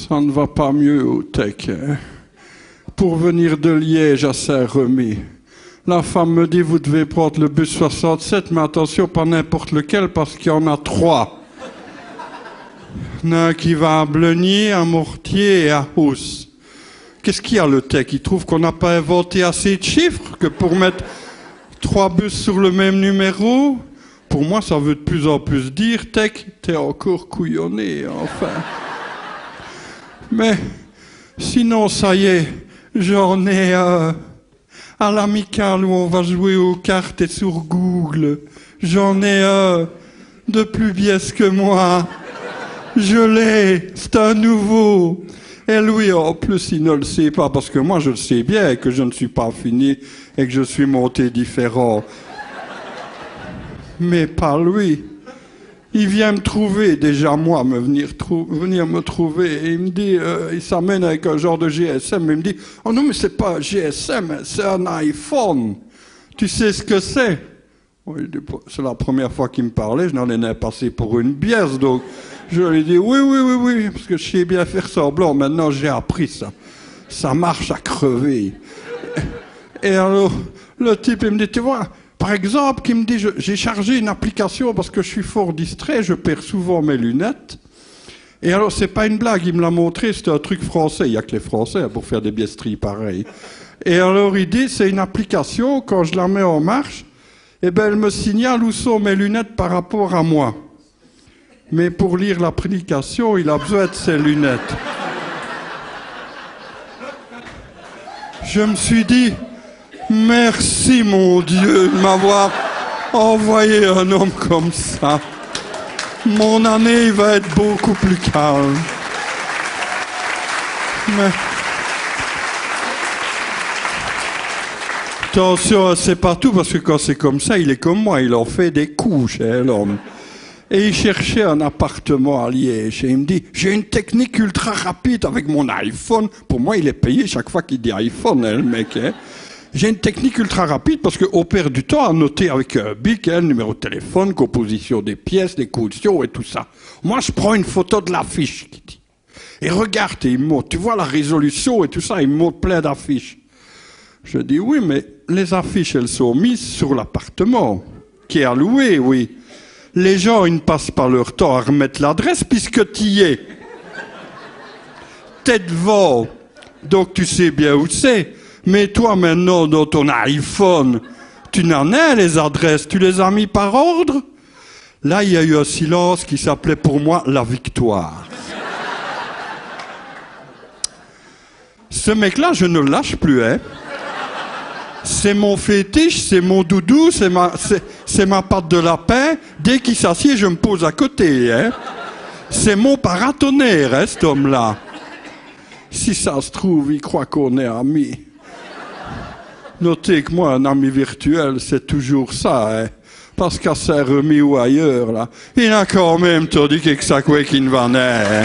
Ça ne va pas mieux au Tech. Hein. Pour venir de Liège à Saint-Remy, la femme me dit, vous devez prendre le bus 67, mais attention, pas n'importe lequel, parce qu'il y en a 3. Il y en a un qui va à Bleugny, à Mortier et à Housse. Qu'est-ce qu'il y a, le Tech? Il trouve qu'on n'a pas inventé assez de chiffres que pour mettre 3 bus sur le même numéro? Pour moi, ça veut de plus en plus dire, Tech, t'es encore couillonné, enfin. Mais sinon, ça y est, j'en ai à l'amicale où on va jouer aux cartes et sur Google. J'en ai de plus biaise que moi. Je l'ai, c'est un nouveau. Et lui, en plus, il ne le sait pas, parce que moi, je le sais bien, que je ne suis pas fini et que je suis monté différent. Mais pas lui. Il vient me trouver, déjà moi, venir me trouver, et il me dit, il s'amène avec un genre de GSM, mais il me dit, oh non, mais c'est pas un GSM, c'est un iPhone. Tu sais ce que c'est? Oui, c'est la première fois qu'il me parlait, je n'en ai passé pour une biaise, donc je lui ai dit, oui, parce que je sais bien faire semblant, maintenant j'ai appris ça. Ça marche à crever. Et alors, le type, il me dit, tu vois, par exemple, qui me dit, j'ai chargé une application parce que je suis fort distrait, je perds souvent mes lunettes. Et alors, c'est pas une blague, il me l'a montré, c'était un truc français. Il n'y a que les Français pour faire des biaiseries pareilles. Et alors, il dit, c'est une application, quand je la mets en marche, eh ben, elle me signale où sont mes lunettes par rapport à moi. Mais pour lire l'application, il a besoin de ses lunettes. Je me suis dit, merci mon Dieu de m'avoir envoyé un homme comme ça. Mon année va être beaucoup plus calme. Mais attention, c'est pas tout, parce que quand c'est comme ça, il est comme moi, il en fait des couches, hein, l'homme. Et il cherchait un appartement à Liège. Et il me dit, j'ai une technique ultra rapide avec mon iPhone. Pour moi, il est payé chaque fois qu'il dit iPhone, hein, le mec. Hein. J'ai une technique ultra rapide parce qu'on perd du temps à noter avec un bic, hein, le numéro de téléphone, composition des pièces, des cautions et tout ça. Moi, je prends une photo de l'affiche, qui dit. Et regarde, et il me montre, tu vois la résolution et tout ça, il me montre plein d'affiches. Je dis, oui, mais les affiches, elles sont mises sur l'appartement, qui est alloué, oui. Les gens, ils ne passent pas leur temps à remettre l'adresse puisque tu y es. T'es devant, donc tu sais bien où c'est. Mais toi, maintenant, dans ton iPhone, tu n'en as les adresses, tu les as mis par ordre. Là, il y a eu un silence qui s'appelait pour moi la victoire. Ce mec-là, je ne le lâche plus, hein. C'est mon fétiche, c'est mon doudou, c'est ma patte de lapin. Dès qu'il s'assied, je me pose à côté, hein. C'est mon paratonnerre, hein, cet homme-là. Si ça se trouve, il croit qu'on est amis. Notez que moi, un ami virtuel, c'est toujours ça, hein. Parce qu'à Saint-Remy ou ailleurs, là, il a quand même tout dit que ça quoi qu'il ne va naître, hein.